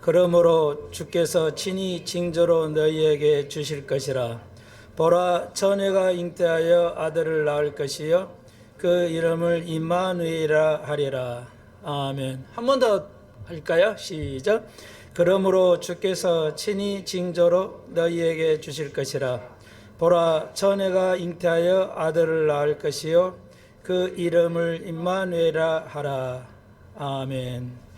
그러므로 주께서 친히 징조로 너희에게 주실 것이라. 보라, 처녀가 잉태하여 아들을 낳을 것이요 그 이름을 임마누엘이라 하리라. 아멘. 한 번 더 할까요? 시작. 그러므로 주께서 친히 징조로 너희에게 주실 것이라. 보라, 처녀가 잉태하여 아들을 낳을 것이요 그 이름을 임마누엘이라 하라. 아멘.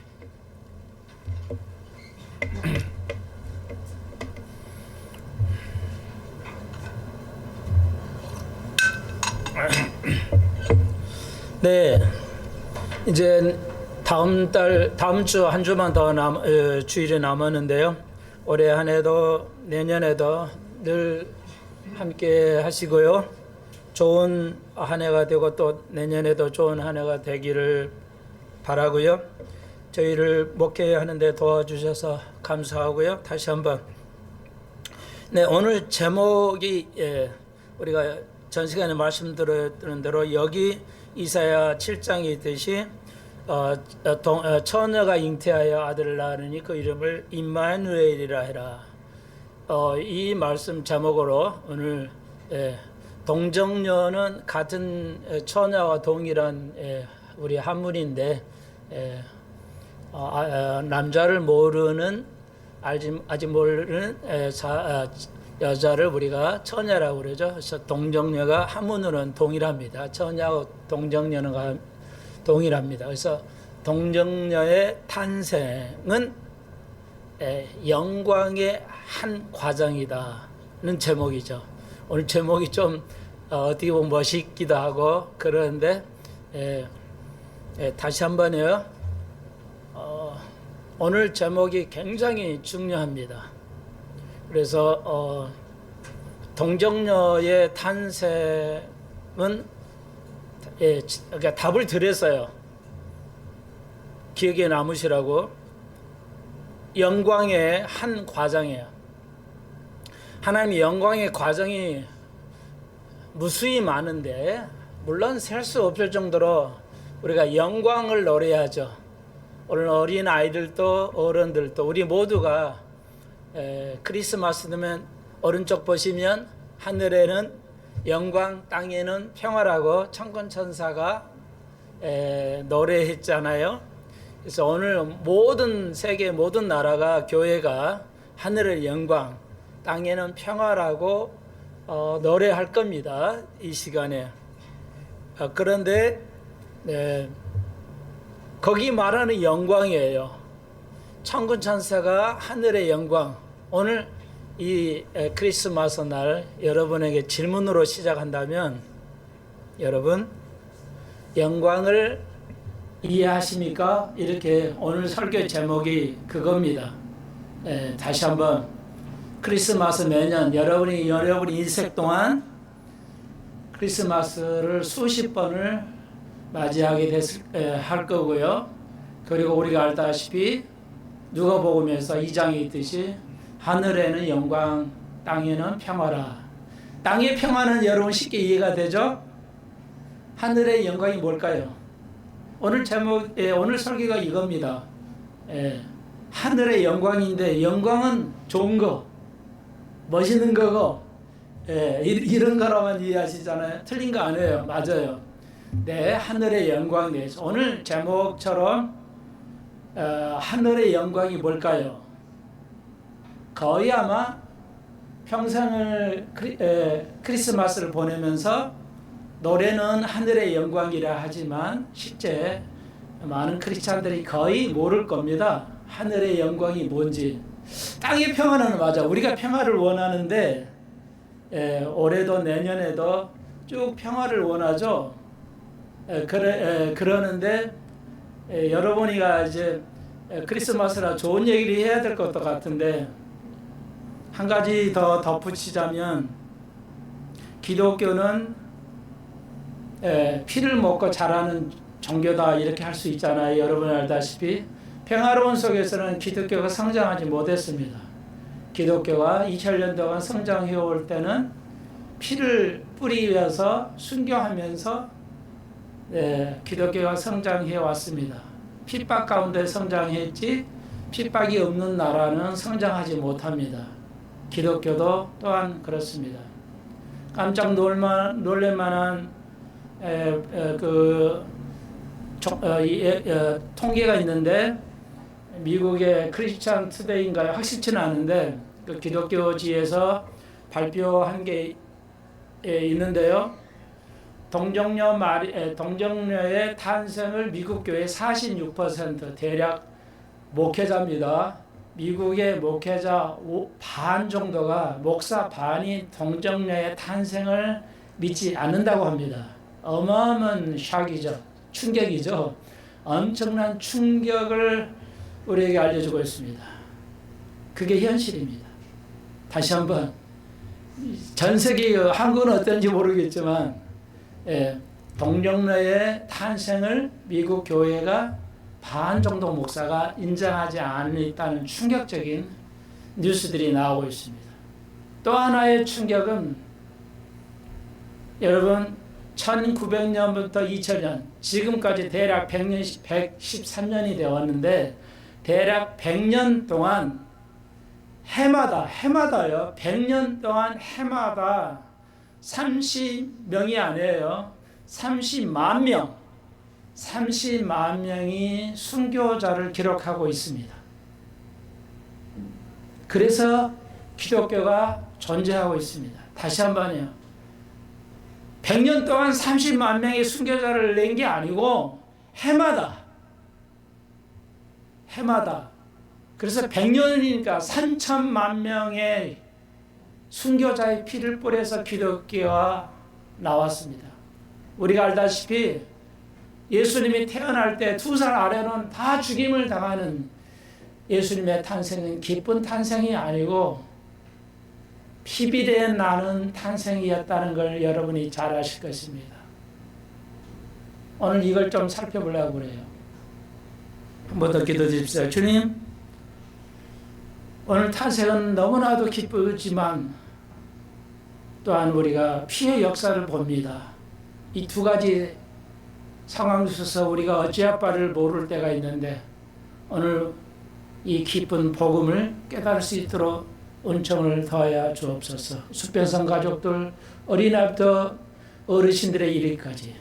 네, 이제 다음 주 한 주만 더 주일이 남았는데요. 올해 한 해도 내년에도 늘 함께 하시고요. 좋은 한 해가 되고 또 내년에도 좋은 한 해가 되기를 바라고요. 저희를 목회하는데 도와주셔서 감사하고요. 다시 한번. 네, 오늘 제목이 우리가 전 시간에 말씀드렸던 대로 여기 이사야 7장에 있듯이 처녀가 잉태하여 아들을 낳으니 그 이름을 임마누엘이라 해라. 이 말씀 제목으로 오늘 동정녀는 같은 처녀와 동일한 우리 한문인데 남자를 모르는 아직 모르는 여자를 우리가 처녀라고 그러죠. 그래서 동정녀가 한문으로는 동일합니다. 처녀하고 동정녀는 동일합니다. 그래서 동정녀의 탄생은 영광의 한 과정이다는 제목이죠. 오늘 제목이 좀 어떻게 보면 멋있기도 하고 그러는데 다시 한번요. 오늘 제목이 굉장히 중요합니다. 그래서 동정녀의 탄생은 그러니까 답을 드렸어요. 기억에 남으시라고. 영광의 한 과정이에요. 하나님의 영광의 과정이 무수히 많은데 물론 셀 수 없을 정도로 우리가 영광을 노래하죠. 오늘 어린 아이들도 어른들도 우리 모두가 크리스마스 되면 오른쪽 보시면 하늘에는 영광, 땅에는 평화라고 천군천사가 노래했잖아요. 그래서 오늘 세계 모든 나라가 교회가 하늘의 영광, 땅에는 평화라고 노래할 겁니다. 이 시간에. 그런데 거기 말하는 영광이에요. 천군 천사가 하늘의 영광. 오늘 이 크리스마스 날 여러분에게 질문으로 시작한다면, 여러분 영광을 이해하십니까? 이렇게 오늘 설교 제목이 그겁니다. 다시 한번 크리스마스 매년 여러분 인생 동안 크리스마스를 수십 번을 맞이하게 할 거고요. 그리고 우리가 알다시피 누가복음에서 2장에 있듯이 하늘에는 영광, 땅에는 평화라. 땅의 평화는 여러분 쉽게 이해가 되죠? 하늘의 영광이 뭘까요? 오늘 오늘 설교가 이겁니다. 하늘의 영광인데, 영광은 좋은 거, 멋있는 거고, 이런 거라만 이해하시잖아요. 틀린 거 아니에요. 맞아요. 네, 하늘의 영광에 대해서 오늘 제목처럼 하늘의 영광이 뭘까요? 거의 아마 평생을 크리스마스를 보내면서 노래는 하늘의 영광이라 하지만 실제 많은 크리스찬들이 거의 모를 겁니다. 하늘의 영광이 뭔지. 땅의 평화는 맞아. 우리가 평화를 원하는데 올해도 내년에도 쭉 평화를 원하죠. 그러는데 여러분이가 이제 크리스마스라 좋은 얘기를 해야 될 것도 같은데, 한 가지 더 덧붙이자면, 기독교는 피를 먹고 자라는 종교다 이렇게 할 수 있잖아요. 여러분 알다시피 평화로운 속에서는 기독교가 성장하지 못했습니다. 기독교가 2000년 동안 성장해 올 때는 피를 뿌리면서 순교하면서 기독교가 성장해 왔습니다. 핍박 가운데 성장했지 핍박이 없는 나라는 성장하지 못합니다. 기독교도 또한 그렇습니다. 깜짝 놀랄만한 통계가 있는데, 미국의 크리스찬 투데이인가요? 확실치는 않은데 그 기독교지에서 발표한 게 있는데요. 동정녀의 탄생을 미국 교회 46% 대략 목회자입니다. 미국의 목회자 반 정도가, 목사 반이 동정녀의 탄생을 믿지 않는다고 합니다. 어마어마한 샥이죠. 충격이죠. 엄청난 충격을 우리에게 알려주고 있습니다. 그게 현실입니다. 다시 한번, 전 세계, 한국은 어떤지 모르겠지만 동정녀의 탄생을 미국 교회가 반 정도 목사가 인정하지 않았다는 충격적인 뉴스들이 나오고 있습니다. 또 하나의 충격은, 여러분 1900년부터 2000년 지금까지 대략 113년이 되었는데, 대략 100년 동안 해마다요 100년 동안 해마다 30명이 아니에요, 30만 명이 순교자를 기록하고 있습니다. 그래서 기독교가 존재하고 있습니다. 다시 한번요, 100년 동안 30만 명의 순교자를 낸 게 아니고 해마다. 그래서 100년이니까 3천만 명의 순교자의 피를 뿌려서 기독교가 나왔습니다. 우리가 알다시피 예수님이 태어날 때 2살 아래는 다 죽임을 당하는 예수님의 탄생은 기쁜 탄생이 아니고 피비대에 나는 탄생이었다는 걸 여러분이 잘 아실 것입니다. 오늘 이걸 좀 살펴보려고 그래요. 한 번 더 기도해 주십시오. 주님, 오늘 탄생은 너무나도 기쁘지만 또한 우리가 피의 역사를 봅니다. 이 두 가지 상황 속에서 우리가 어찌할 바를 모를 때가 있는데, 오늘 이 기쁜 복음을 깨달을 수 있도록 은총을 더하여 주옵소서. 숙변성 가족들, 어린아이부터 어르신들의 이르기까지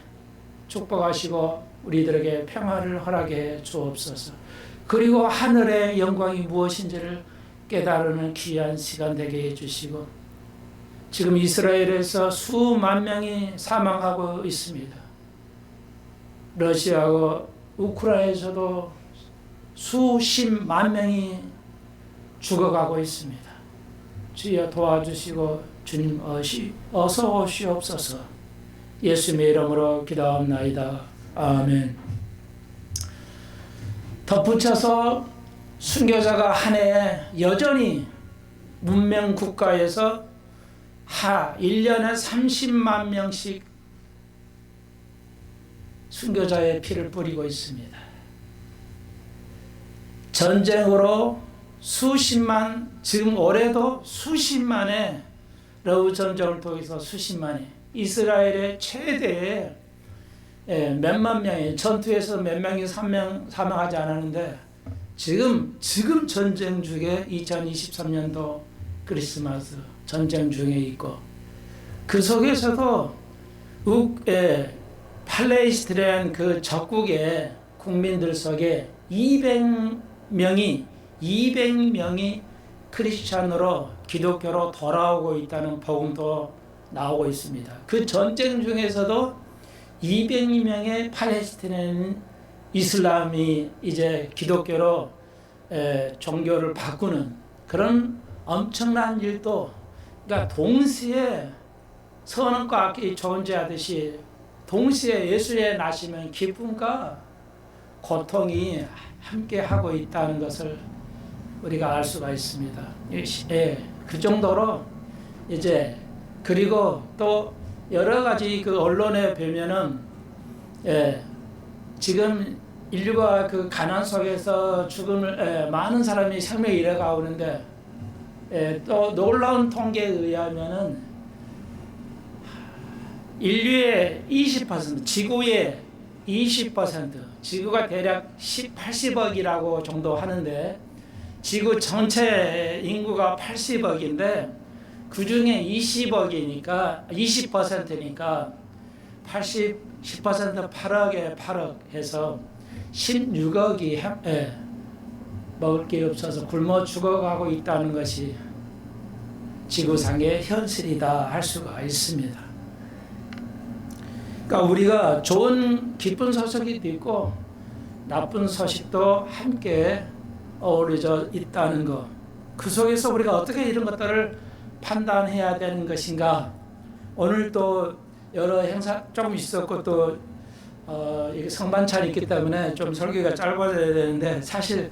축복하시고 우리들에게 평화를 허락해 주옵소서. 그리고 하늘의 영광이 무엇인지를 깨달으는 귀한 시간 되게 해주시고, 지금 이스라엘에서 수만 명이 사망하고 있습니다. 러시아하고 우크라이나에서도 수십만 명이 죽어가고 있습니다. 주여 도와주시고 주님 어서 오시옵소서. 예수님의 이름으로 기도합나이다. 아멘. 덧붙여서 순교자가 한 해에 여전히 문명 국가에서 1년에 30만 명씩 순교자의 피를 뿌리고 있습니다. 전쟁으로 수십만, 지금 올해도 수십만의 러브 전쟁을 통해서 수십만의 이스라엘의 최대의 몇만 명의 전투에서 몇 명이 사망하지 않았는데 지금 전쟁 중에 2023년도 크리스마스 전쟁 중에 있고, 그 속에서도 팔레스타인 그 적국의 국민들 속에 200명이 크리스찬으로 기독교로 돌아오고 있다는 복음도 나오고 있습니다. 그 전쟁 중에서도 200명의 팔레스타인 이슬람이 이제 기독교로 종교를 바꾸는 그런 엄청난 일도, 그러니까 동시에 선언과 악이 존재하듯이 동시에 예수의 나시면 기쁨과 고통이 함께 하고 있다는 것을 우리가 알 수가 있습니다. 그 정도로 이제, 그리고 또 여러 가지 그 언론에 보면은 지금 인류가 그 가난 속에서 많은 사람이 생명이 잃어가오는데, 또 놀라운 통계에 의하면은 인류의 20%, 지구의 20%, 지구가 대략 80억이라고 정도 하는데, 지구 전체 인구가 80억인데 그 중에 20억이니까 20%니까 10% 8억에 8억 해서 16억이 먹을 게 없어서 굶어 죽어가고 있다는 것이 지구상의 현실이다 할 수가 있습니다. 그러니까 우리가 좋은 기쁜 소식도 있고 나쁜 소식도 함께 어우러져 있다는 것, 그 속에서 우리가 어떻게 이런 것들을 판단해야 되는 것인가. 오늘 또 여러 행사 조금 있었고 또 이게 성만찬이 있기 때문에 좀 설교가 짧아져야 되는데, 사실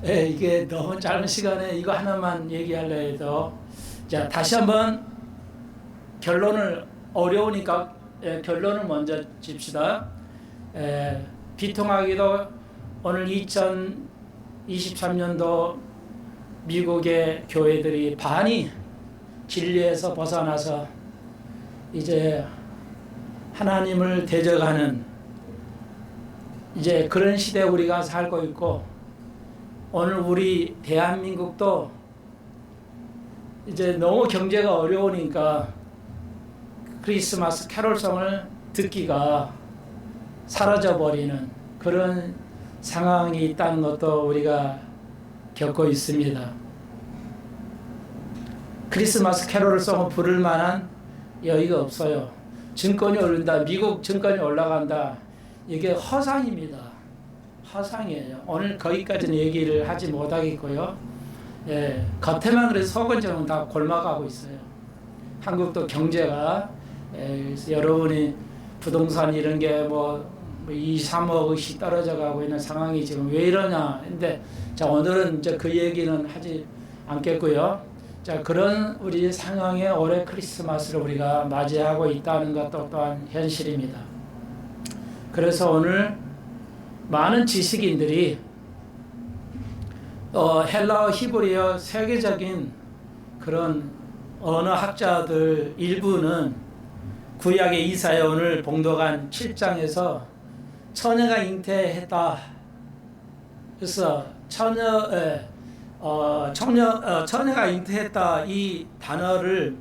이게 너무 짧은 시간에 이거 하나만 얘기하려 해도, 자, 다시 한번 결론을, 어려우니까 결론을 먼저 짚시다. 비통하기도 오늘 2023년도 미국의 교회들이 반이 진리에서 벗어나서 이제 하나님을 대적하는 이제 그런 시대에 우리가 살고 있고, 오늘 우리 대한민국도 이제 너무 경제가 어려우니까 크리스마스 캐롤송을 듣기가 사라져버리는 그런 상황이 있다는 것도 우리가 겪고 있습니다. 크리스마스 캐롤송을 부를 만한 여유가 없어요. 증권이 오른다, 미국 증권이 올라간다, 이게 허상입니다. 허상이에요. 오늘 거기까지는 얘기를 하지 못하겠고요. 겉에만 그래서 속은 지금 다 골마가고 있어요. 한국도 경제가, 여러분이 부동산 이런 게 뭐 2, 3억씩 떨어져 가고 있는 상황이 지금 왜 이러냐. 근데 자, 오늘은 이제 그 얘기는 하지 않겠고요. 자, 그런 우리 상황에 올해 크리스마스를 우리가 맞이하고 있다는 것도 또한 현실입니다. 그래서 오늘 많은 지식인들이 헬라어, 히브리어 세계적인 그런 언어학자들 일부는 구약의 이사야 오늘 봉독한 7장에서 처녀가 잉태했다. 그래서 처녀가 잉태했다 이 단어를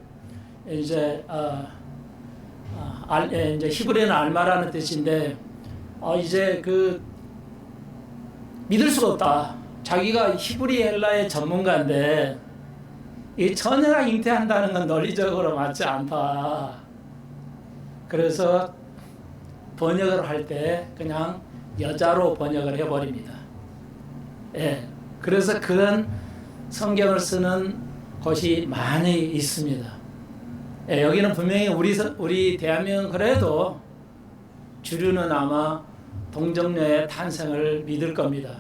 이제 이제 히브리어는 알마라는 뜻인데, 이제 믿을 수가 없다. 자기가 히브리 헬라의 전문가인데 이 처녀가 잉태한다는 건 논리적으로 맞지 않다. 그래서 번역을 할 때 그냥 여자로 번역을 해버립니다. 예. 그래서 그런 성경을 쓰는 곳이 많이 있습니다. 예, 여기는 분명히 우리 대한민국은 그래도 주류는 아마 동정녀의 탄생을 믿을 겁니다.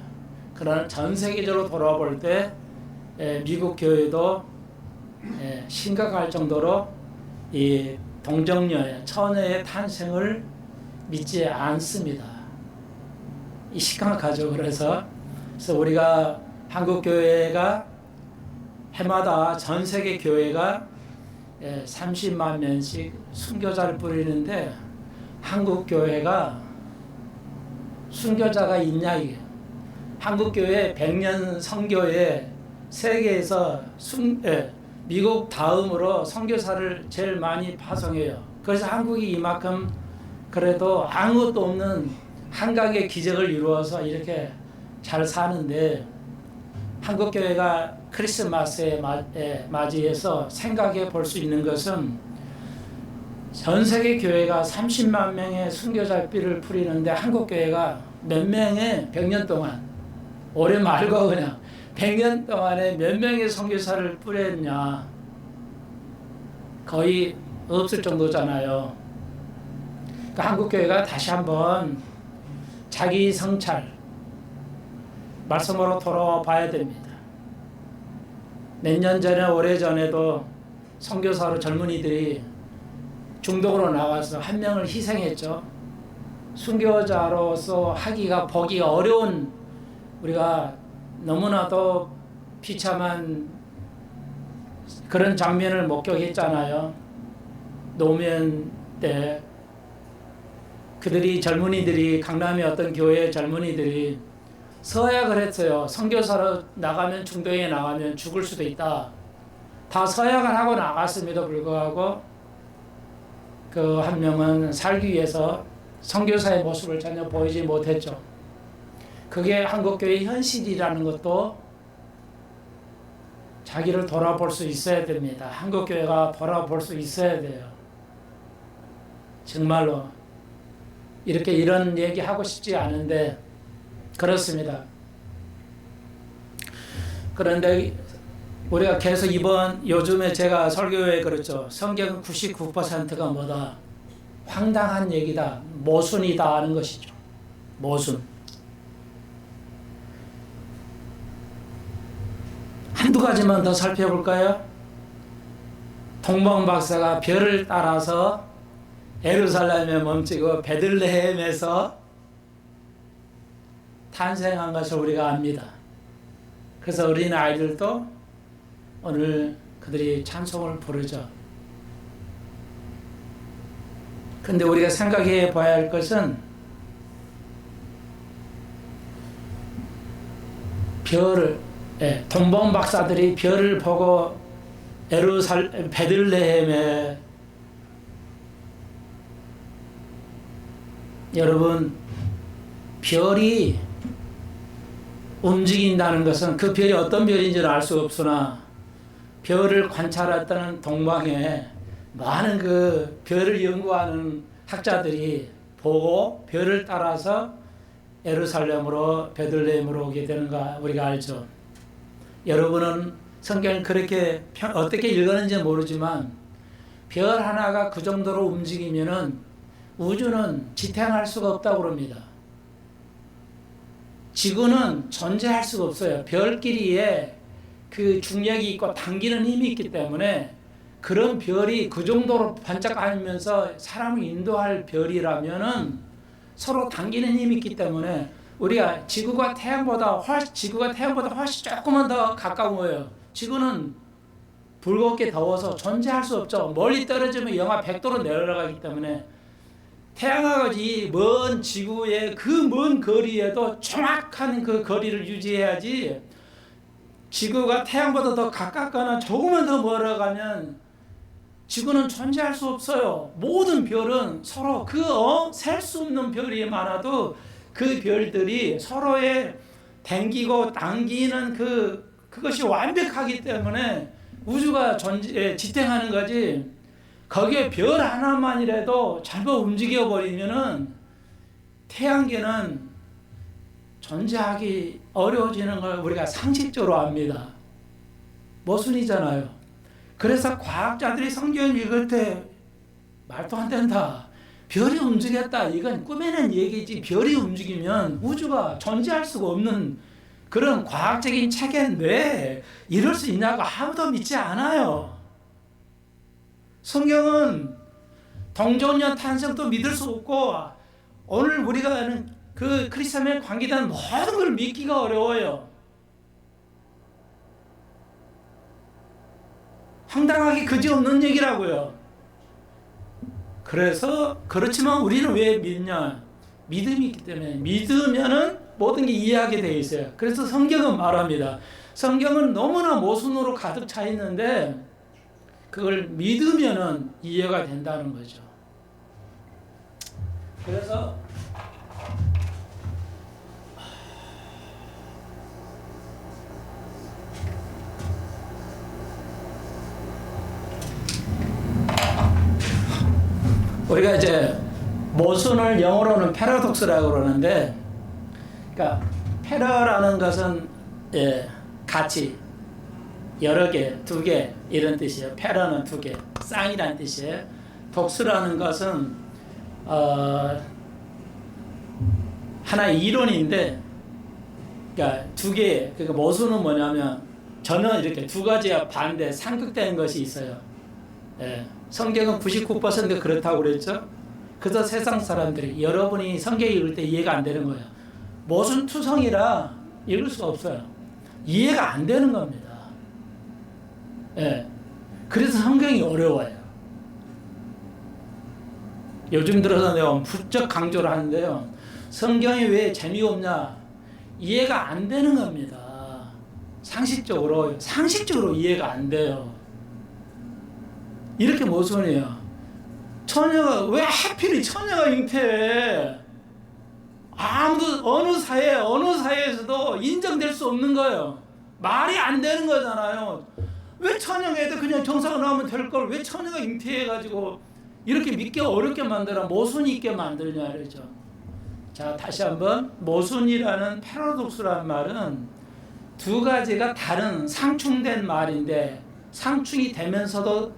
그러나 전 세계적으로 돌아볼 때 미국 교회도 심각할 정도로 이 동정녀의 처녀의 탄생을 믿지 않습니다. 이 심각하죠. 그래서 우리가 한국 교회가 해마다 전 세계 교회가 30만 명씩 순교자를 뿌리는데 한국 교회가 순교자가 있냐 이게. 한국 교회 100년 선교에 세계에서 미국 다음으로 선교사를 제일 많이 파송해요. 그래서 한국이 이만큼 그래도 아무것도 없는 한강의 기적을 이루어서 이렇게 잘 사는데, 한국 교회가 크리스마스에 맞이해서 생각해 볼 수 있는 것은 전 세계 교회가 30만 명의 순교자 삐를 뿌리는데 한국 교회가 몇 명의 100년 동안, 올해 말고 그냥 100년 동안에 몇 명의 선교사를 뿌렸냐. 거의 없을 정도잖아요. 그러니까 한국 교회가 다시 한번 자기 성찰, 말씀으로 돌아와 봐야 됩니다. 몇 년 전에, 오래 전에도 선교사로 젊은이들이 중동으로 나가서 한 명을 희생했죠. 순교자로서 보기가 어려운, 우리가 너무나도 비참한 그런 장면을 목격했잖아요. 노무현 때 젊은이들이, 강남의 어떤 교회 젊은이들이 서약을 했어요. 선교사로 나가면, 중동에 나가면 죽을 수도 있다. 다 서약을 하고 나갔음에도 불구하고 그 한 명은 살기 위해서 선교사의 모습을 전혀 보이지 못했죠. 그게 한국교회의 현실이라는 것도 자기를 돌아볼 수 있어야 됩니다. 한국교회가 돌아볼 수 있어야 돼요. 정말로 이런 얘기 하고 싶지 않은데 그렇습니다. 그런데 우리가 계속 요즘에 제가 설교에 그렇죠. 성경 99%가 뭐다? 황당한 얘기다. 모순이다 하는 것이죠. 모순. 한두 가지만 더 살펴볼까요? 동방 박사가 별을 따라서 예루살렘에 멈추고 베들레헴에서 탄생한 것을 우리가 압니다. 그래서 어린 아이들도 오늘 그들이 찬송을 부르죠. 근데 우리가 생각해 봐야 할 것은 동방 박사들이 별을 보고 베들레헴에, 여러분, 별이 움직인다는 것은 그 별이 어떤 별인지는 알 수 없으나 별을 관찰했다는 동방에 많은 그 별을 연구하는 학자들이 보고 별을 따라서 예루살렘으로, 베들레헴으로 오게 되는 거 우리가 알죠. 여러분은 성경을 그렇게 어떻게 읽었는지 모르지만 별 하나가 그 정도로 움직이면은 우주는 지탱할 수가 없다고 그럽니다. 지구는 존재할 수가 없어요. 별끼리의 그 중력이 있고 당기는 힘이 있기 때문에, 그런 별이 그 정도로 반짝하면서 사람을 인도할 별이라면은 서로 당기는 힘이 있기 때문에 우리가 지구가 태양보다 훨씬 조금만 더 가까워요. 지구는 불겁게 더워서 존재할 수 없죠. 멀리 떨어지면 영하 100도로 내려가기 때문에 태양하고 이 먼 지구의 그 먼 거리에도 정확한 그 거리를 유지해야지, 지구가 태양보다 더 가깝거나 조금만 더 멀어가면 지구는 존재할 수 없어요. 모든 별은 서로 셀 수 없는 별이 많아도 그 별들이 서로의 당기고 당기는 그것이 완벽하기 때문에 우주가 지탱하는 거지. 거기에 별 하나만이라도 잘못 움직여 버리면은 태양계는 존재하기 어려워지는 걸 우리가 상식적으로 압니다. 모순이잖아요. 그래서 과학자들이 성경 읽을 때 말도 안 된다. 별이 움직였다. 이건 꾸며낸 얘기지. 별이 움직이면 우주가 존재할 수가 없는 그런 과학적인 체계인데 이럴 수 있냐고 아무도 믿지 않아요. 성경은 동정년 탄생도 믿을 수 없고 오늘 우리가 아는 그 그리스도에 관계된 모든 걸 믿기가 어려워요. 황당하게 그지없는 얘기라고요. 그래서 그렇지만 우리는 왜 믿냐? 믿음이 있기 때문에. 믿으면은 모든 게 이해하게 되어 있어요. 그래서 성경은 말합니다. 성경은 너무나 모순으로 가득 차 있는데 그걸 믿으면은 이해가 된다는 거죠. 그래서 우리가 이제 모순을 영어로는 패러독스라고 그러는데, 그러니까 패러라는 것은 가치, 여러 개, 두 개 이런 뜻이에요. 패러는 두 개, 쌍이라는 뜻이에요. 독스라는 것은 하나의 이론인데, 그러니까 두 개, 그러니까 모순은 뭐냐면 저는 이렇게 두 가지가 반대, 상극되는 것이 있어요. 성경은 99% 그렇다고 그랬죠. 그래서 세상 사람들이 여러분이 성경 읽을 때 이해가 안 되는 거예요. 모순투성이라 읽을 수가 없어요. 이해가 안 되는 겁니다. 그래서 성경이 어려워요. 요즘 들어서 내가 부쩍 강조를 하는데요. 성경이 왜 재미없냐? 이해가 안 되는 겁니다. 상식적으로 이해가 안 돼요. 이렇게 모순이에요. 처녀가 왜 하필 처녀가 잉태해? 아무도 어느 사회에서도 인정될 수 없는 거예요. 말이 안 되는 거잖아요. 왜 처녀가 애들 그냥 정사가 나오면 될 걸 왜 처녀가 잉태해가지고 이렇게 믿기 어렵게 만들어 모순이 있게 만들냐 그러죠. 자, 다시 한번 모순이라는 패러독스라는 말은 두 가지가 다른 상충된 말인데 상충이 되면서도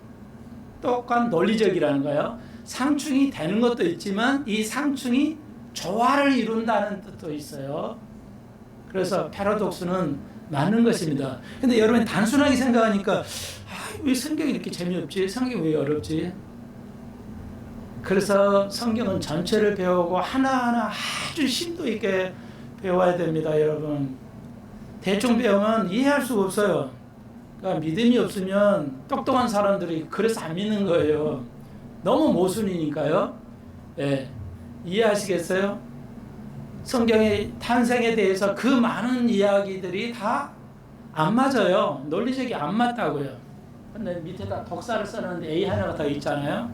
똑같은 논리적이라는 거예요. 상충이 되는 것도 있지만 이 상충이 조화를 이룬다는 뜻도 있어요. 그래서 패러독스는 맞는 것입니다. 근데 여러분이 단순하게 생각하니까 왜 성경이 이렇게 재미없지? 성경이 왜 어렵지? 그래서 성경은 전체를 배우고 하나하나 아주 심도 있게 배워야 됩니다, 여러분. 대충 배우면 이해할 수가 없어요. 그러니까 믿음이 없으면 똑똑한 사람들이 그래서 안 믿는 거예요. 너무 모순이니까요. 이해하시겠어요? 성경의 탄생에 대해서 그 많은 이야기들이 다 안 맞아요. 논리적이 안 맞다고요. 근데 밑에다 독사를 써놨는데 A 하나가 더 있잖아요.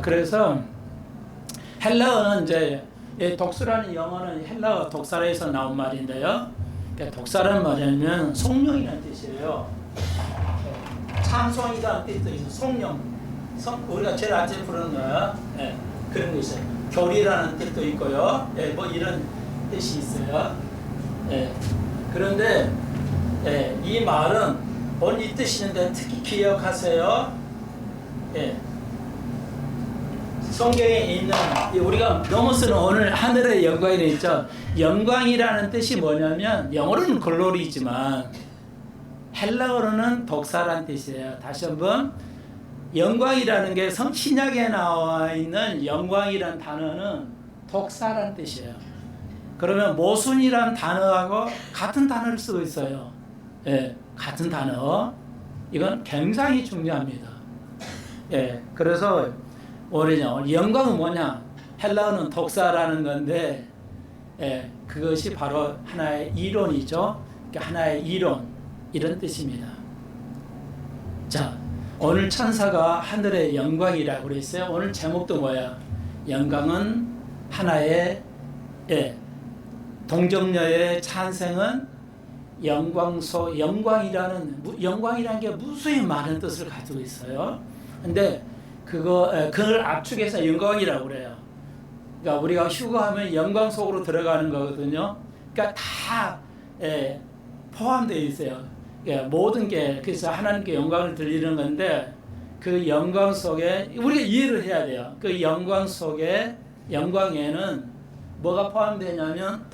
그래서 헬라어는 이제 독수라는 영어는 헬라어 독사에서 나온 말인데요. 그러니까 독사라는 말이면 송룡이라는 뜻이에요. 찬송이라는 뜻도 있어요. 송룡. 우리가 제일 아침에 부르는 거야. 그런 거 있어요. 교리라는 뜻도 있고요. 뭐 이런 뜻이 있어요. 그런데 이 말은 본이 뜻이 있는데 특히 기억하세요. 성경에 있는 우리가 너무 쓰는 오늘 하늘의 영광이 있죠. 영광이라는 뜻이 뭐냐면 영어로는 글로리지만 헬라어로는 독사라는 뜻이에요. 다시 한번 영광이라는 게 신약에 나와 있는 영광이라는 단어는 독사라는 뜻이에요. 그러면 모순이라는 단어하고 같은 단어를 쓰고 있어요. 같은 단어. 이건 굉장히 중요합니다. 그래서 우리는 영광은 뭐냐? 헬라어는 독사라는 건데 그것이 바로 하나의 이론이죠. 하나의 이론 이런 뜻입니다. 자, 오늘 천사가 하늘의 영광이라고 그랬어요. 오늘 제목도 뭐야? 영광은 하나의 동정녀의 찬생은 영광이라는 게 무수히 많은 뜻을 가지고 있어요. 근데 그걸 압축해서 영광이라고 그래요. 그러니까 우리가 휴거하면 영광 속으로 들어가는 거거든요. 그러니까 다 포함되어 있어요. 모든 게 그래서 하나님께 영광을 돌리는 건데 그 영광 속에 우리가 이해를 해야 돼요. 그 영광 속에 영광에는 뭐가 포함되냐면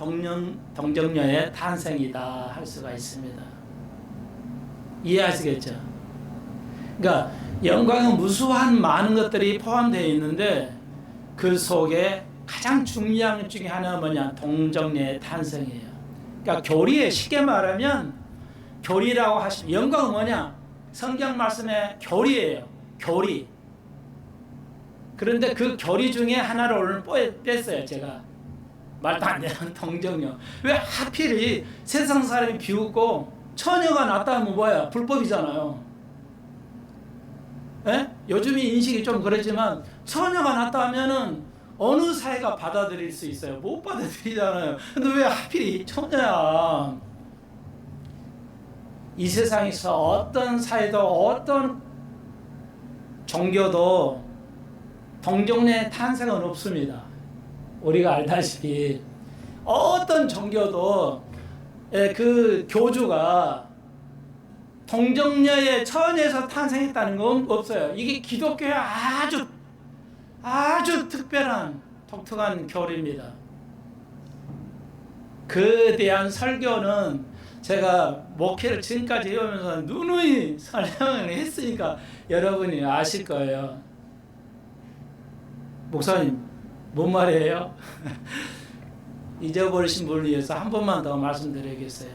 동정녀의 탄생이다 할 수가 있습니다. 이해하시겠죠? 그러니까 영광은 무수한 많은 것들이 포함되어 있는데 그 속에 가장 중요한 것 중에 하나가 뭐냐? 동정녀의 탄생이에요. 그러니까 교리에 쉽게 말하면 교리라고 하시면 영광은 뭐냐? 성경 말씀에 교리예요. 교리. 그런데 그 교리 중에 하나를 오늘 뺐어요. 제가 말도 안 되는 동정녀. 왜 하필이 세상 사람이 비웃고 처녀가 낳다 하면 뭐야? 불법이잖아요. 요즘이 인식이 좀 그렇지만 처녀가 낳다 하면은 어느 사회가 받아들일 수 있어요? 못 받아들이잖아요. 근데 왜 하필이 처녀야? 이 세상에서 어떤 사회도 어떤 종교도 동정녀의 탄생은 없습니다. 우리가 알다시피 어떤 종교도 그 교주가 동정녀의 처녀에서 탄생했다는 건 없어요. 이게 기독교의 아주 특별한 독특한 교리입니다. 그에 대한 설교는 제가 목회를 지금까지 해오면서 누누이 설명을 했으니까 여러분이 아실 거예요. 목사님 뭔 말이에요? 잊어버리신 분을 위해서 한 번만 더 말씀드리겠어요.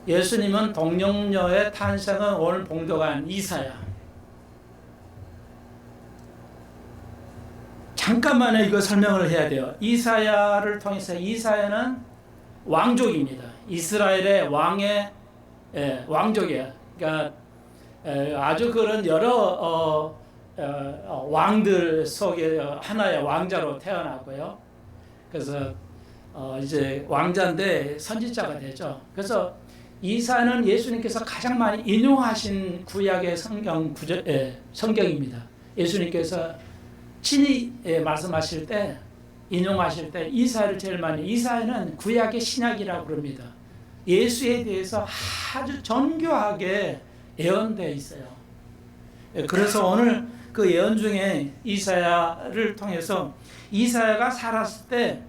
예수님은 동정녀의 탄생은 오늘 봉독한 이사야. 잠깐만에 이거 설명을 해야 돼요. 이사야를 통해서 이사야는 왕족입니다. 이스라엘의 왕족이에요. 그러니까 아주 그런 여러 왕들 속에 하나의 왕자로 태어났고요. 그래서 이제 왕자인데 선지자가 되죠. 그래서 이사야는 예수님께서 가장 많이 인용하신 구약의 성경입니다. 예수님께서 친히 말씀하실 때 인용하실 때 이사야를 제일 많이 이사야는 구약의 신약이라고 그럽니다. 예수에 대해서 아주 정교하게 예언되어 있어요. 그래서 오늘 그 예언 중에 이사야를 통해서 이사야가 살았을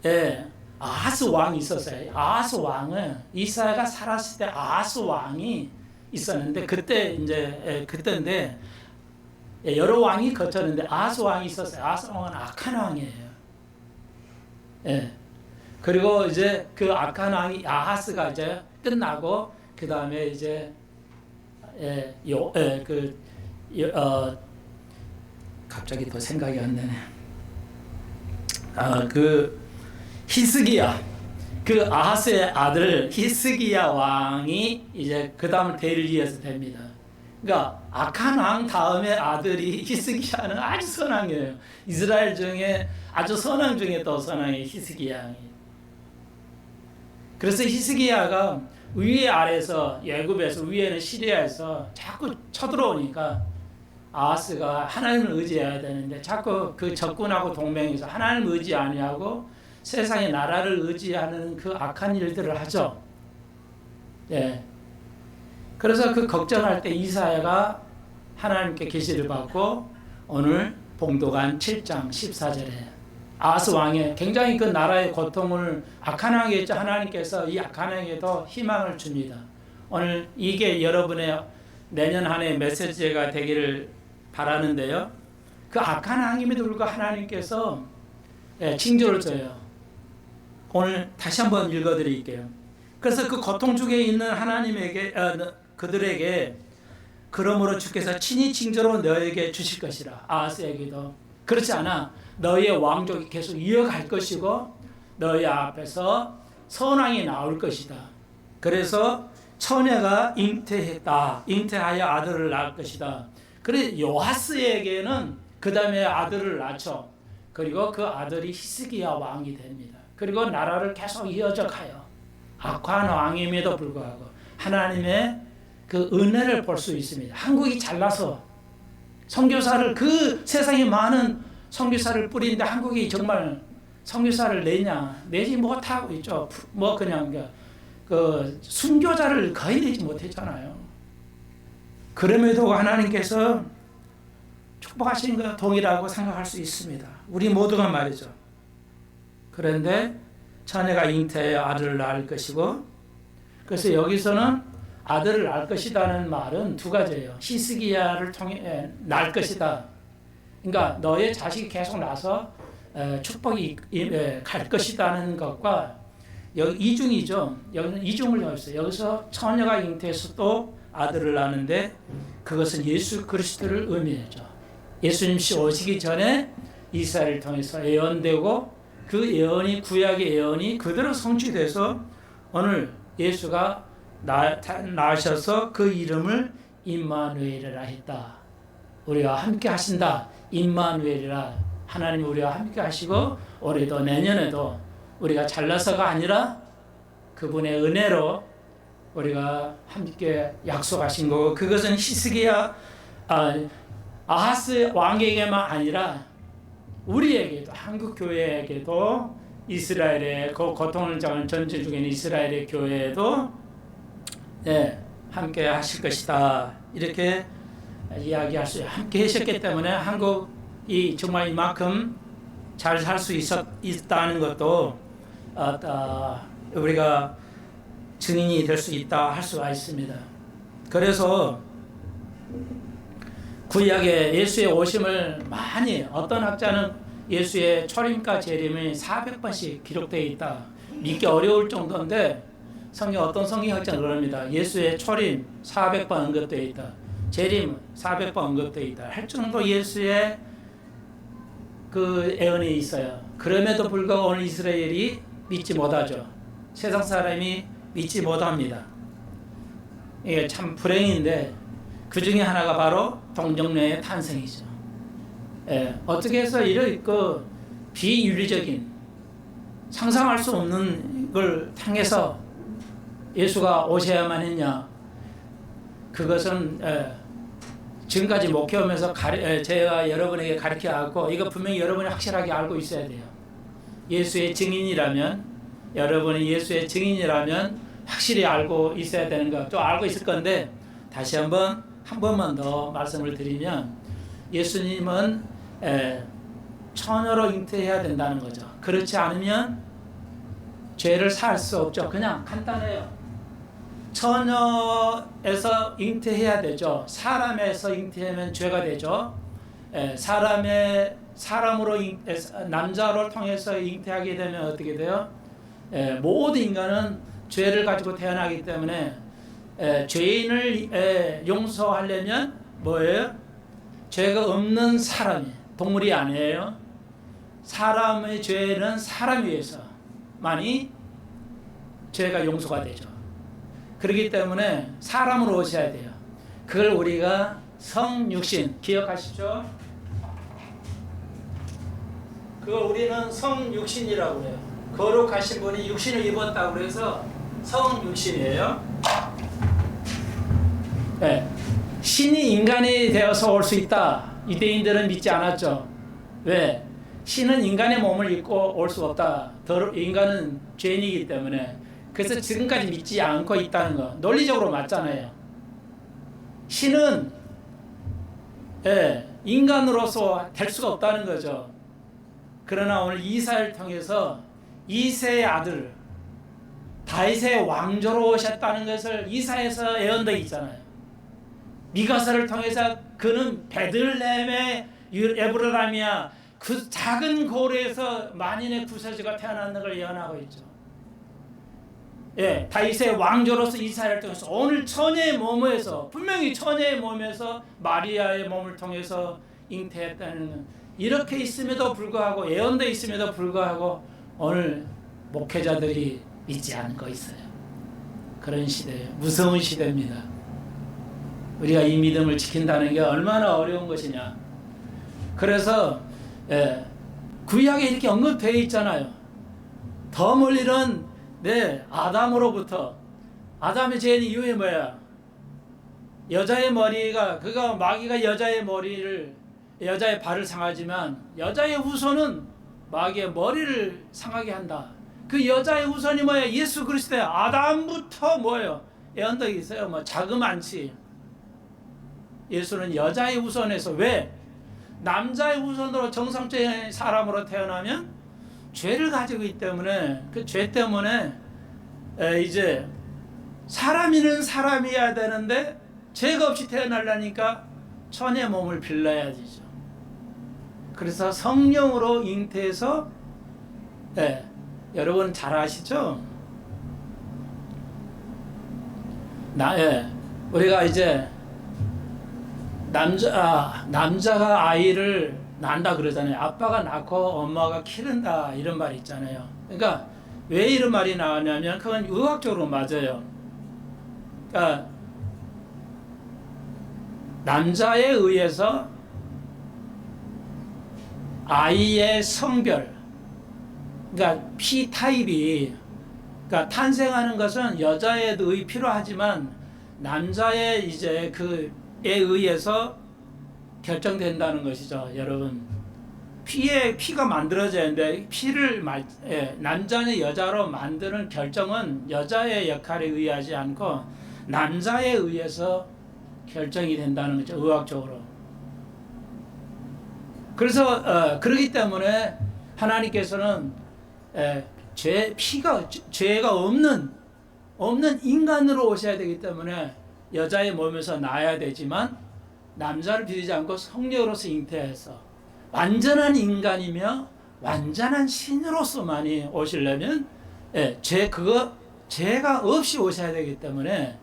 때 아하스 왕이 있었어요. 아하스 왕은 이사야가 살았을 때 아하스 왕이 있었는데 그때인데 여러 왕이 거쳤는데 아하스 왕이 있었어요. 아하스 왕은 악한 왕이에요. 그리고 이제 그 악한 왕이 아하스가 이제 끝나고 그 다음에 이제 갑자기 더 생각이 안 나네. 그 히스기야, 그 아하스의 아들 히스기야 왕이 이제 그 다음을 대를 이어서 됩니다. 그러니까 악한 왕 다음에 아들이 히스기야는 아주 선왕이에요. 이스라엘 중에 아주 선왕 중에 또 선왕이 히스기야 왕이. 그래서 히스기야가 위에 아래에서 애굽에서 위에는 시리아에서 자꾸 쳐들어오니까 아하스가 하나님을 의지해야 되는데 자꾸 그 적군하고 동맹해서 하나님을 의지 아니하고 세상의 나라를 의지하는 그 악한 일들을 하죠. 그래서 그 걱정할 때 이사야가 하나님께 계시를 받고 오늘 봉독한 7장 14절에 아하스 왕의 굉장히 그 나라의 고통을 악한 왕에게 하나님께서 이 악한 왕에게도 희망을 줍니다. 오늘 이게 여러분의 내년 한 해 메시지가 되기를 바라는데요. 그 악한 왕임에도 불구하고 하나님께서 징조를 줘요. 오늘 다시 한번 읽어드릴게요. 그래서 그 고통 중에 있는 하나님에게 그들에게 그러므로 주께서 친히 징조로 너에게 주실 것이라. 아하스에게도 그렇지 않아 너희의 왕족이 계속 이어갈 것이고 너희 앞에서 선왕이 나올 것이다. 그래서 처녀가 잉태하여 아들을 낳을 것이다. 그래 요아스에게는 그 다음에 아들을 낳죠. 그리고 그 아들이 히스기야 왕이 됩니다. 그리고 나라를 계속 이어져 가요. 악한 왕임에도 불구하고 하나님의 그 은혜를 볼 수 있습니다. 한국이 잘나서 선교사를 그 세상에 많은 선교사를 뿌리는데 한국이 정말 선교사를 내지 못하고 있죠. 뭐 그냥 그 순교자를 거의 내지 못했잖아요. 그럼에도 하나님께서 축복하신 것 동일하고 생각할 수 있습니다. 우리 모두가 말이죠. 그런데 처녀가 잉태하여 아들을 낳을 것이고, 그래서 여기서는 아들을 낳을 것이다는 말은 두 가지예요. 히스기야를 통해 낳을 것이다. 그러니까 너의 자식이 계속 나서 축복이 갈 것이다는 것과 여기 이중이죠. 여기는 이중을 넣었어요. 여기서 처녀가 잉태해서 또 아들을 낳는데 그것은 예수 그리스도를 의미하죠. 예수님이 오시기 전에 이스라엘을 통해서 예언되고 그 예언이 구약의 예언이 그대로 성취돼서 오늘 예수가 나셔서 그 이름을 임마누엘이라 했다. 우리와 함께 하신다. 임마누엘이라 하나님 우리와 함께 하시고 올해도 내년에도 우리가 잘나서가 아니라 그분의 은혜로 우리가 함께 약속하신 거고 그것은 히스기야 아하스 왕에게만 아니라 우리에게도 한국 교회에게도 이스라엘의 그 고통을 당하는 전쟁 중에 이스라엘의 교회에도 함께 하실 것이다. 이렇게 이야기할 수 함께 하셨기 때문에 한국이 정말 이만큼 잘 살 수 있다는 것도 우리가 증인이 될 수 있다 할 수가 있습니다. 그래서 구약에 예수의 오심을 많이 어떤 학자는 예수의 초림과 재림이 400번씩 기록되어 있다. 믿기 어려울 정도인데 어떤 성경학자는 그럽니다. 예수의 초림 400번 언급되어 있다. 재림 400번 언급되어 있다. 할 정도 예수의 그 예언이 있어요. 그럼에도 불구하고 오늘 이스라엘이 믿지 못하죠. 세상 사람이 믿지 못합니다. 이게 참 불행인데 그 중에 하나가 바로 동정녀의 탄생이죠. 어떻게 해서 이런 그 비윤리적인 상상할 수 없는 걸 향해서 예수가 오셔야만 했냐? 그것은 지금까지 목회하면서 제가 여러분에게 가르쳐왔고 이거 분명히 여러분이 확실하게 알고 있어야 돼요. 예수의 증인이라면 여러분이 예수의 증인이라면 확실히 알고 있어야 되는 거 또 알고 있을 건데 다시 한 번만 더 말씀을 드리면 예수님은 처녀로 잉태해야 된다는 거죠. 그렇지 않으면 죄를 살 수 없죠. 그냥 간단해요. 처녀에서 잉태해야 되죠. 사람에서 잉태하면 죄가 되죠. 사람으로 남자를 통해서 잉태하게 되면 어떻게 돼요? 모든 인간은 죄를 가지고 태어나기 때문에 죄인을 용서하려면 뭐예요? 죄가 없는 사람이 동물이 아니에요. 사람의 죄는 사람 위해서만이 죄가 용서가 되죠. 그렇기 때문에 사람으로 오셔야 돼요. 그걸 우리가 성육신 기억하시죠? 그걸 우리는 성육신이라고 해요. 거룩하신 분이 육신을 입었다고 해서 성육신이에요. 신이 인간이 되어서 올 수 있다. 유대인들은 믿지 않았죠. 왜? 신은 인간의 몸을 입고 올 수 없다. 인간은 죄인이기 때문에. 그래서 지금까지 믿지 않고 있다는 거 논리적으로 맞잖아요. 신은 인간으로서 될 수가 없다는 거죠. 그러나 오늘 이사를 통해서 이새의 아들 다윗의 왕조로 오셨다는 것을 이사에서 예언되어 있잖아요. 미가서를 통해서 그는 베들레헴의 에브라임이야 그 작은 고을에서 만인의 구세주가 태어나는 걸 예언하고 있죠. 다윗의 왕조로서 이스라엘을 통해서 오늘 처녀의 몸에서 분명히 처녀의 몸에서 마리아의 몸을 통해서 잉태했다는 이렇게 있음에도 불구하고 예언되어 있음에도 불구하고 오늘 목회자들이 믿지 않고 있어요. 그런 시대예요. 무서운 시대입니다. 우리가 이 믿음을 지킨다는 게 얼마나 어려운 것이냐. 그래서 구약에 이렇게 언급되어 있잖아요. 더 멀리는 아담으로부터, 아담의 죄인 이후에 뭐야? 여자의 머리가, 그가 마귀가 여자의 발을 상하지만 여자의 후손은 마귀의 머리를 상하게 한다. 그 여자의 후손이 뭐야? 예수 그리스도야. 아담부터 뭐예요? 언덕이 있어요. 뭐 자그만치. 예수는 여자의 후손에서, 왜? 남자의 후손으로 정상적인 사람으로 태어나면 죄를 가지고 있기 때문에, 그 죄 때문에 이제 사람이는 사람이어야 되는데 죄가 없이 태어나려니까 천의 몸을 빌려야 되죠. 그래서 성령으로 잉태해서, 여러분 잘 아시죠? 우리가 이제 남자가 아이를 낳는다 그러잖아요. 아빠가 낳고 엄마가 기른다, 이런 말이 있잖아요. 그러니까 왜 이런 말이 나왔냐면 그건 의학적으로 맞아요. 그러니까 남자에 의해서 아이의 성별, 그러니까 피 타입이, 그러니까 탄생하는 것은 여자에 필요하지만 남자의 이제 그에 의해서 결정된다는 것이죠, 여러분. 피가 만들어지는데 피를 남자는 여자로 만드는 결정은 여자의 역할에 의하지 않고 남자에 의해서 결정이 된다는 거죠, 의학적으로. 그래서 그렇기 때문에 하나님께서는 죄가 없는 인간으로 오셔야 되기 때문에 여자의 몸에서 나야 되지만 남자를 비리지 않고 성령으로서 잉태해서 완전한 인간이며 완전한 신으로서만이 오시려면 죄가 없이 오셔야 되기 때문에,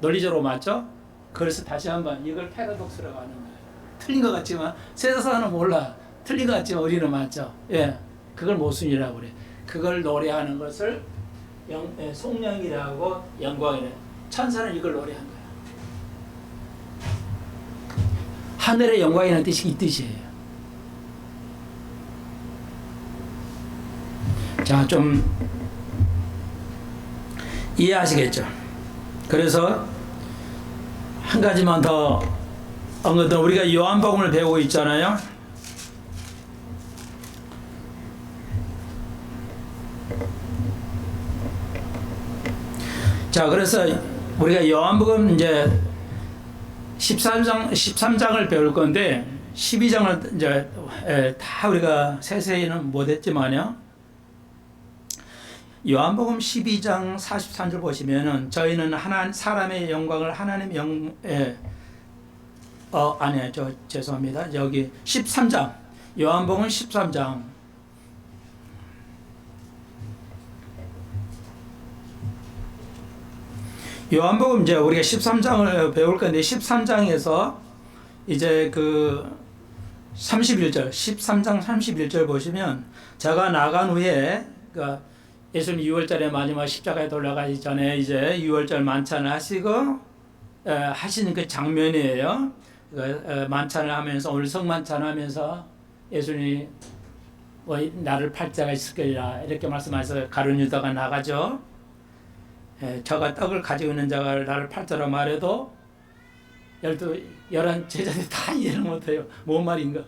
논리적으로 맞죠? 그래서 다시 한번 이걸 패러독스라고 하는 거예요. 틀린 것 같지만 세상은 몰라. 틀린 것 같지만 우리는 맞죠? 그걸 모순이라고 그래. 그걸 노래하는 것을 송영이라고 영광이래. 천사는 이걸 노래한 거야. 하늘의 영광이라는 뜻이 이 뜻이에요. 자, 좀 이해하시겠죠? 그래서 한 가지만 더 언급은, 우리가 요한복음을 배우고 있잖아요. 자, 그래서 우리가 요한복음 이제 13장을 배울 건데 12장을 이제 다 우리가 세세히는 못했지만요. 요한복음 12장 43절 보시면은 저희는 사람의 영광을 하나님의 죄송합니다. 여기 13장, 요한복음 13장. 요한복음 이제 우리가 13장을 배울 건데 13장에서 이제 그 31절, 13장 31절 보시면, 제가 나간 후에, 그러니까 예수님 6월절에 마지막 십자가에 돌아가기 전에 이제 6월절 만찬을 하시고 하시는 그 장면이에요. 만찬을 하면서, 오늘 성만찬 하면서 예수님이 나를 팔 자가 있을 거리라 이렇게 말씀하셔서 가룟 유다가 나가죠. 저가 떡을 가지고 있는 자가 나를 팔 자라 말해도 11 제자들이 다 이해를 못해요. 뭔 말인가.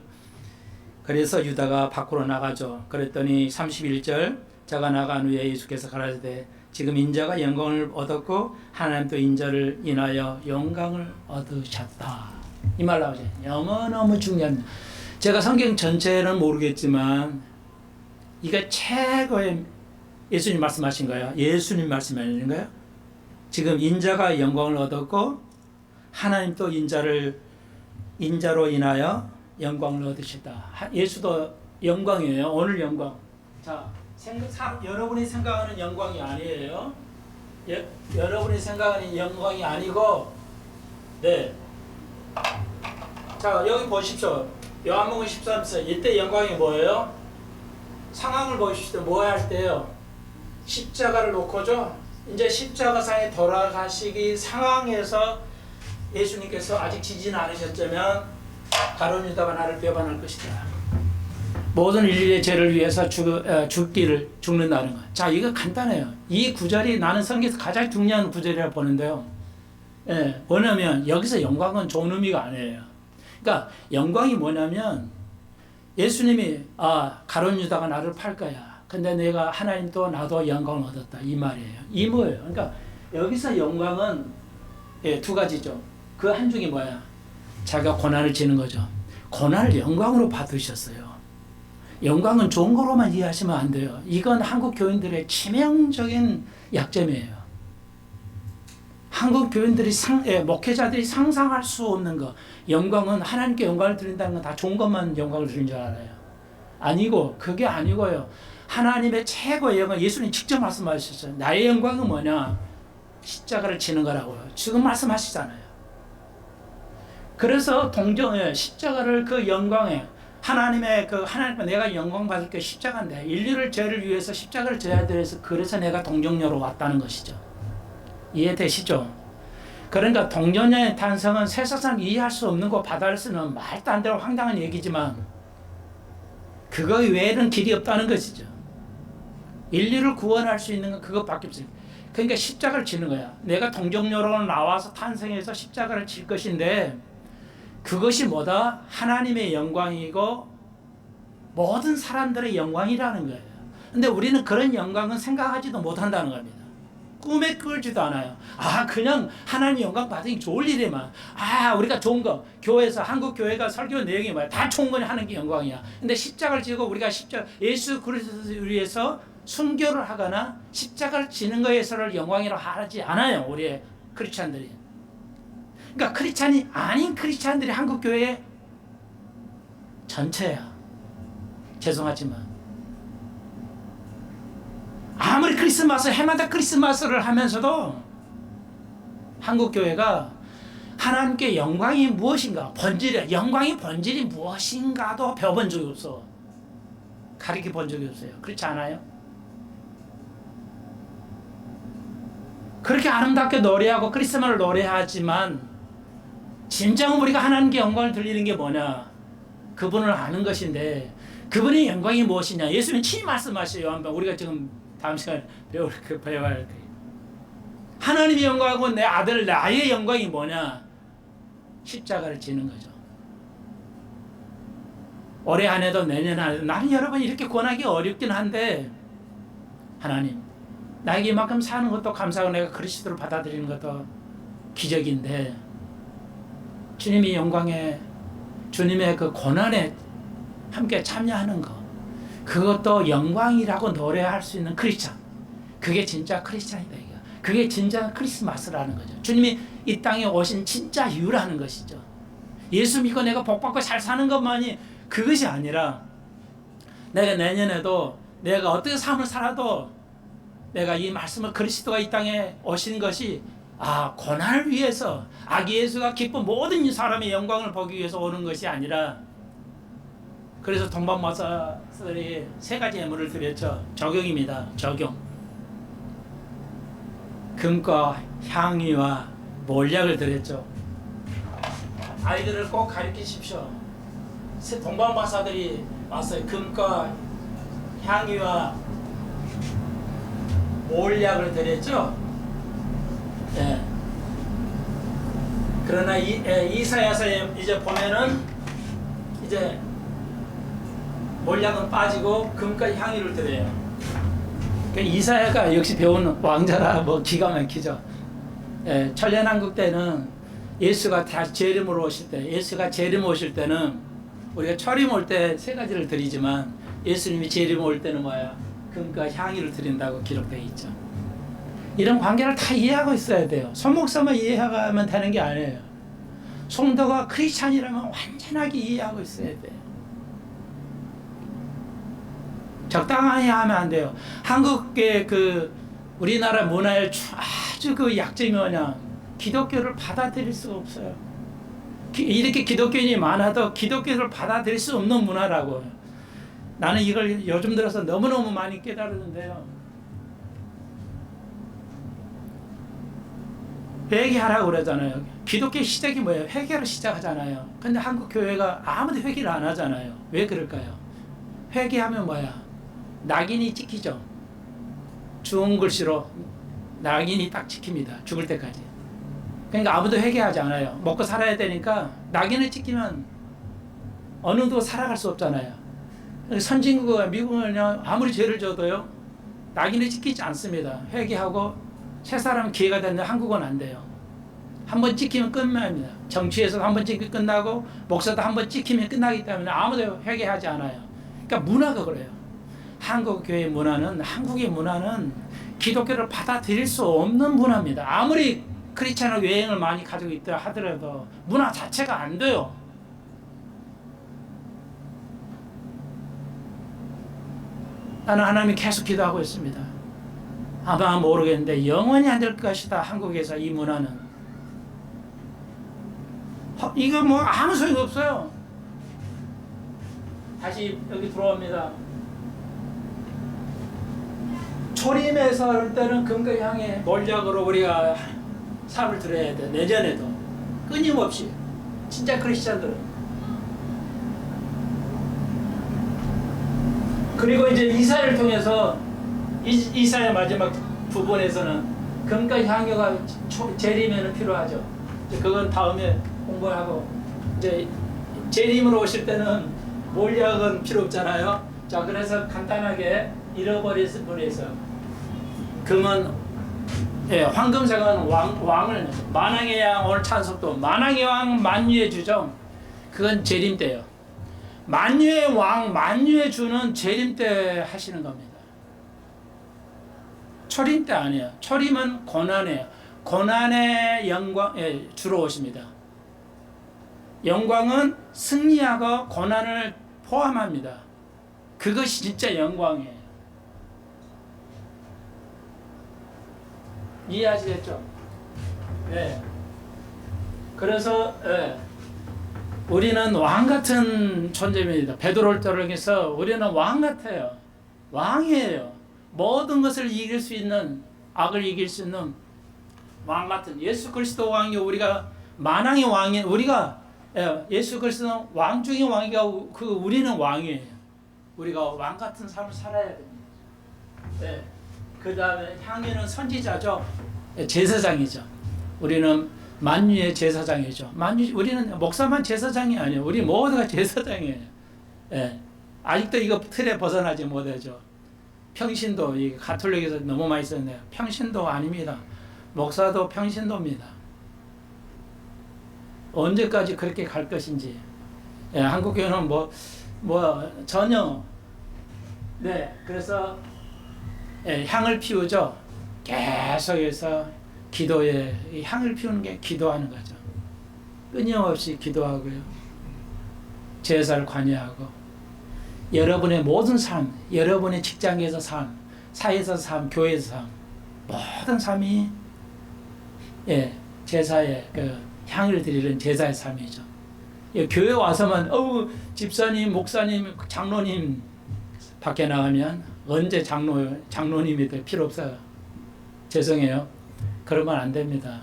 그래서 유다가 밖으로 나가죠. 그랬더니 31절, 저가 나간 후에 예수께서 가라사대 지금 인자가 영광을 얻었고 하나님도 인자를 인하여 영광을 얻으셨다. 이 말 나오죠. 너무너무 중요합니다. 제가 성경 전체는 모르겠지만 이게 최고의 예수님 말씀하신 거예요. 예수님 말씀하신 거예요. 지금 인자가 영광을 얻었고 하나님도 인자로 인하여 영광을 얻으셨다. 예수도 영광이에요. 오늘 영광. 자, 여러분이 생각하는 영광이 아니에요. 여러분이 생각하는 영광이 아니고, 자, 여기 보십시오. 요한복음 13장. 이때 영광이 뭐예요? 상황을 보십시오. 뭐 할 때요? 십자가를 놓고죠. 이제 십자가상에 돌아가시기 상황에서 예수님께서 아직 지진 않으셨다면 가룟 유다가 나를 배반할 것이다. 모든 인류의 죄를 위해서 죽는다는 거. 자, 이거 간단해요. 이 구절이 나는 성경에서 가장 중요한 구절이라고 보는데요. 예, 뭐냐면 여기서 영광은 좋은 의미가 아니에요. 그러니까 영광이 뭐냐면 예수님이 가룟 유다가 나를 팔 거야. 근데 내가 하나님도 나도 영광을 얻었다. 이 말이에요. 이 뭐예요? 그러니까 여기서 영광은 두 가지죠. 그 한 중이 뭐야? 자기가 고난을 지는 거죠. 고난을 영광으로 받으셨어요. 영광은 좋은 거로만 이해하시면 안 돼요. 이건 한국 교인들의 치명적인 약점이에요. 한국 교인들이 목회자들이 상상할 수 없는 거. 영광은 하나님께 영광을 드린다는 건 다 좋은 것만 영광을 드린 줄 알아요. 아니고 그게 아니고요. 하나님의 최고의 영광, 예수님 직접 말씀하셨어요. 나의 영광은 뭐냐? 십자가를 지는 거라고요. 지금 말씀하시잖아요. 그래서 십자가를 그 영광에 하나님의 하나님과 내가 영광 받을 게 십자가인데 인류를 죄를 위해서 십자가를 져야 돼서 그래서 내가 동정녀로 왔다는 것이죠. 이해되시죠? 그러니까 동정녀의 탄생은 세상상 이해할 수 없는 거 받아들일 수는 말도 안 되는 황당한 얘기지만 그거 외에는 길이 없다는 것이죠. 인류를 구원할 수 있는 건 그것밖에 없습니다. 그러니까 십자가를 지는 거야. 내가 동정녀로 나와서 탄생해서 십자가를 질 것인데 그것이 뭐다? 하나님의 영광이고 모든 사람들의 영광이라는 거예요. 근데 우리는 그런 영광은 생각하지도 못한다는 겁니다. 꿈에 꿀지도 않아요. 그냥 하나님 영광 받으니 좋을 일이만. 우리가 좋은 거 교회에서 한국 교회가 설교 내용이 뭐야? 다 총건히 하는 게 영광이야. 근데 십자가를 지고 우리가 예수 그리스도를 위해서 순교를 하거나 십자가를 지는 거에서를 영광이라고 하지 않아요. 우리의 크리스찬들이. 그러니까 크리스찬이 아닌 크리스찬들이 한국 교회 전체야. 죄송하지만 아무리 해마다 크리스마스를 하면서도 한국 교회가 하나님께 영광이 무엇인가, 영광의 본질이 무엇인가도 배워본 적이 없어. 가르쳐 본 적이 없어요. 그렇지 않아요? 그렇게 아름답게 노래하고 크리스마스를 노래하지만 진정 우리가 하나님께 영광을 돌리는 게 뭐냐? 그분을 아는 것인데 그분의 영광이 무엇이냐? 예수님 친히 말씀하셔요. 요한복음 우리가 지금 다음 시간에 배워야 할 거예요. 하나님의 영광하고 내 아들 나의 영광이 뭐냐? 십자가를 지는 거죠. 올해 안 해도 내년 안 해도 나는 여러분 이렇게 권하기 어렵긴 한데 하나님 나에게 이만큼 사는 것도 감사하고 내가 그리스도를 받아들이는 것도 기적인데 주님의 영광에 주님의 그 고난에 함께 참여하는 것 그것도 영광이라고 노래할 수 있는 크리스찬 그게 진짜 크리스찬이다. 그게 진짜 크리스마스라는 거죠. 주님이 이 땅에 오신 진짜 이유라는 것이죠. 예수 믿고 내가 복받고 잘 사는 것만이 그것이 아니라 내가 내년에도 내가 어떻게 삶을 살아도 내가 이 말씀을 그리스도가 이 땅에 오신 것이 고난을 위해서 아기 예수가 기쁜 모든 사람의 영광을 보기 위해서 오는 것이 아니라 그래서 동방마사들이 세 가지 예물을 드렸죠. 적용입니다. 적용. 금과 향유와 몰약을 드렸죠. 아이들을 꼭 가르치십시오. 동방마사들이 왔어요. 금과 향유와 몰약을 드렸죠. 예. 그러나 이사야서에 이제 보면은 이제 몰약은 빠지고 금과 향유를 드려요. 이사야가 역시 배운 왕자라 기가 막히죠. 예, 천년왕국 때는 예수가 재림으로 오실 때, 예수가 재림 오실 때는 우리가 초림 올 때 세 가지를 드리지만 예수님이 재림 올 때는 뭐야? 금과 향유를 드린다고 기록되어 있죠. 이런 관계를 다 이해하고 있어야 돼요. 손목사만 이해하면 되는 게 아니에요. 성도가 크리스찬이라면 완전하게 이해하고 있어야 돼요. 적당히 하면 안 돼요. 한국의 우리나라 문화의 아주 약점이 뭐냐? 기독교를 받아들일 수가 없어요. 이렇게 기독교인이 많아도 기독교를 받아들일 수 없는 문화라고. 나는 이걸 요즘 들어서 너무너무 많이 깨달았는데요. 회개하라고 그러잖아요. 기독교 시작이 뭐예요? 회개로 시작하잖아요. 근데 한국 교회가 아무도 회개를 안 하잖아요. 왜 그럴까요? 회개하면 뭐야? 낙인이 찍히죠. 주홍 글씨로 낙인이 딱 찍힙니다. 죽을 때까지. 그러니까 아무도 회개하지 않아요. 먹고 살아야 되니까 낙인을 찍히면 어느 정도 살아갈 수 없잖아요. 선진국과 미국은 아무리 죄를 져도요, 낙인을 찍히지 않습니다. 회개하고 새 사람 기회가 되는데 한국은 안 돼요. 한번 찍히면 끝납니다. 정치에서도 한번 찍히면 끝나고 목사도 한번 찍히면 끝나기 때문에 아무도 회개하지 않아요. 그러니까 문화가 그래요. 한국 교회 문화는, 한국의 문화는 기독교를 받아들일 수 없는 문화입니다. 아무리 크리스찬 외행을 많이 가지고 있다 하더라도 문화 자체가 안 돼요. 나는 하나님이 계속 기도하고 있습니다. 아마 모르겠는데 영원히 안 될 것이다. 한국에서 이 문화는. 이거 뭐 아무 소용 없어요. 다시 여기 들어옵니다. 초림에서 할 때는 금강 향해 몰약으로 우리가 삶을 들어야 돼. 내년에도 끊임없이. 진짜 크리스찬들은. 그리고 이제 이사를 통해서 이사의 마지막 부분에서는 금강 향유가 재림에는 필요하죠. 그건 다음에 공부하고, 이제 재림으로 오실 때는 몰약은 필요 없잖아요. 자, 그래서 간단하게 잃어버린 분에서 금은, 예, 황금색은 왕을, 만왕의 양, 오늘 찬송도 만왕의 왕 만유의 주죠. 그건 재림 때요. 만유의 왕, 만유의 주는 재림 때 하시는 겁니다. 초림 때 아니에요. 초림은 고난이에요. 고난의 영광에 주로 오십니다. 영광은 승리하고 고난을 포함합니다. 그것이 진짜 영광이에요. 이해하시겠죠? 네. 그래서 우리는 왕 같은 존재입니다. 베드로를 통해서 우리는 왕 같아요. 왕이에요. 모든 것을 이길 수 있는, 악을 이길 수 있는 왕 같은 예수 그리스도 왕이, 우리가 만왕의 왕이, 우리가 예수 그리스도는 왕 중의 왕이고 우리는 왕이에요. 우리가 왕 같은 삶을 살아야 됩니다. 네. 그 다음에 향유는 선지자죠. 제사장이죠. 우리는 만유의 제사장이죠. 우리는 목사만 제사장이 아니에요. 우리 모두가 제사장이에요. 예. 아직도 이거 틀에 벗어나지 못하죠. 평신도, 이 가톨릭에서 너무 많이 썼네요. 평신도 아닙니다. 목사도 평신도입니다. 언제까지 그렇게 갈 것인지. 예, 한국 교회는 전혀. 네, 그래서 향을 피우죠. 계속해서 기도에 향을 피우는 게 기도하는 거죠. 끊임없이 기도하고요. 제사를 관여하고, 여러분의 모든 삶, 여러분의 직장에서 삶, 사회에서 삶, 교회에서 삶, 모든 삶이 제사의 그 향을 드리는 제사의 삶이죠. 교회 와서만 집사님, 목사님, 장로님 밖에 나가면 언제 장로님이 될 필요 없어요. 죄송해요. 그러면 안 됩니다.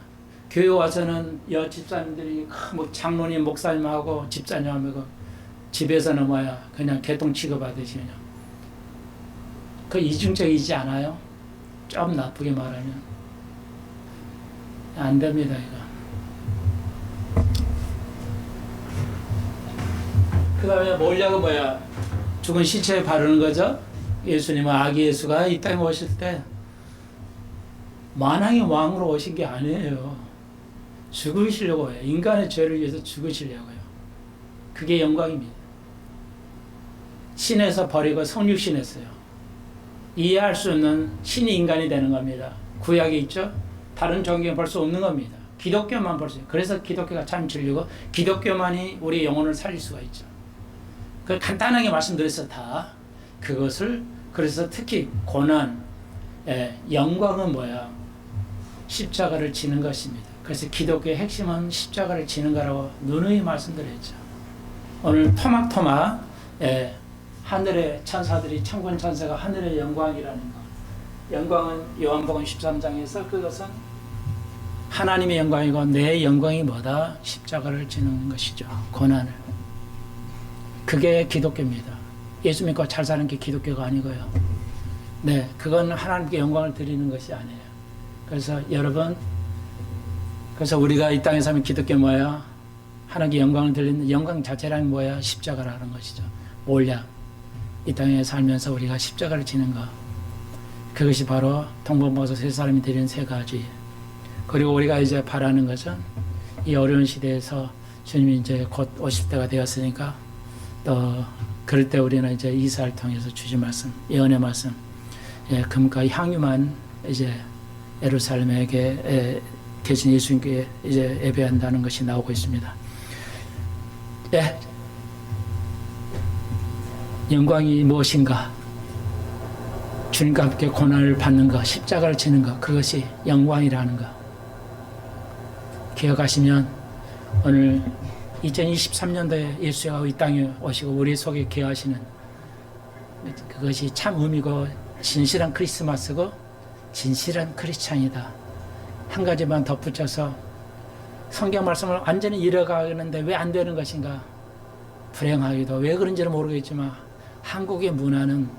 교회 와서는 집사님들이 장로님, 목사님하고 집사님하고 집에서는 그냥 개똥 취급하듯이 그냥. 그 이중적이지 않아요? 좀 나쁘게 말하면. 안 됩니다, 이거. 그 다음에 몰약은 죽은 시체에 바르는 거죠. 예수님은 아기 예수가 이 땅에 오실 때 만왕의 왕으로 오신 게 아니에요. 죽으시려고 해요. 인간의 죄를 위해서 죽으시려고요. 그게 영광입니다. 신에서 버리고 성육신했어요. 이해할 수 없는 신이 인간이 되는 겁니다. 구약에 있죠. 다른 종교는 볼 수 없는 겁니다. 기독교만 볼 수 있어요. 그래서 기독교가 참 진리고 기독교만이 우리 영혼을 살릴 수가 있죠. 그 간단하게 말씀드려서 다 그것을, 그래서 특히 고난, 영광은 십자가를 지는 것입니다. 그래서 기독교의 핵심은 십자가를 지는 거라고 누누이 말씀드렸죠. 오늘 토막토막 하늘의 천사들이, 천군 천사가 하늘의 영광이라는 것. 영광은 요한복음 13장에서 그것은 하나님의 영광이고 내 영광이 뭐다? 십자가를 지는 것이죠. 고난을. 그게 기독교입니다. 예수 믿고 잘 사는 게 기독교가 아니고요. 네, 그건 하나님께 영광을 드리는 것이 아니에요. 그래서 여러분, 그래서 우리가 이 땅에 사면 기독교 뭐야? 하나님께 영광을 드리는 영광 자체란 뭐야? 십자가라는 것이죠. 몰약. 이 땅에 살면서 우리가 십자가를 지는 것. 그것이 바로 동방보서 세 사람이 드리는 세 가지. 그리고 우리가 이제 바라는 것은 이 어려운 시대에서 주님이 이제 곧 오실 때가 되었으니까 또 그럴 때 우리는 이제 이사를 통해서 주신 말씀, 예언의 말씀, 예, 금과 향유만 이제 예루살렘에게 계신 예수님께 이제 예배한다는 것이 나오고 있습니다. 예. 영광이 무엇인가? 주님과 함께 고난을 받는 것, 십자가를 지는 것, 그것이 영광이라는 것. 기억하시면 오늘 2023년도에 예수가 이 땅에 오시고 우리 속에 기하시는 그것이 참 의미고 진실한 크리스마스고 진실한 크리스찬이다. 한 가지만 덧붙여서 성경 말씀을 완전히 잃어가는데 왜 안 되는 것인가? 불행하기도 왜 그런지는 모르겠지만 한국의 문화는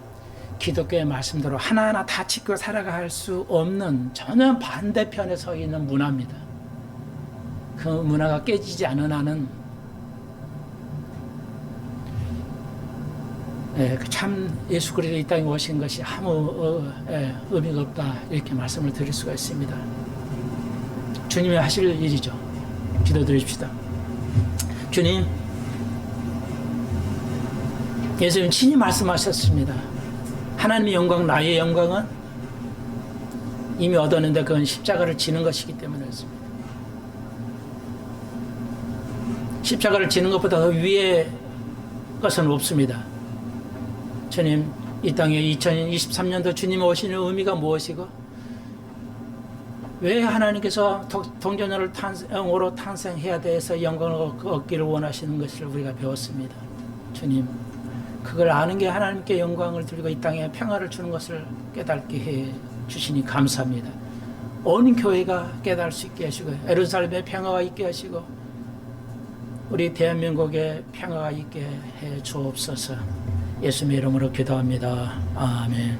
기독교의 말씀대로 하나하나 다 지켜 살아갈 수 없는 전혀 반대편에 서 있는 문화입니다. 그 문화가 깨지지 않은 한은 참 예수 그리스도 이 땅에 오신 것이 아무 의미가 없다 이렇게 말씀을 드릴 수가 있습니다. 주님이 하실 일이죠. 기도드립시다. 주님, 예수님 친히 말씀하셨습니다. 하나님의 영광, 나의 영광은 이미 얻었는데 그건 십자가를 지는 것이기 때문에 그렇습니다. 십자가를 지는 것보다 더 위의 것은 없습니다. 주님, 이 땅에 2023년도 주님 오시는 의미가 무엇이고 왜 하나님께서 동전으로 영으로 탄생해야 돼서 영광을 얻기를 원하시는 것을 우리가 배웠습니다. 주님, 그걸 아는 게 하나님께 영광을 드리고 이 땅에 평화를 주는 것을 깨닫게 해 주시니 감사합니다. 온 교회가 깨달을 수 있게 하시고 예루살렘에 평화가 있게 하시고 우리 대한민국에 평화가 있게 해 주옵소서. 예수님의 이름으로 기도합니다. 아멘.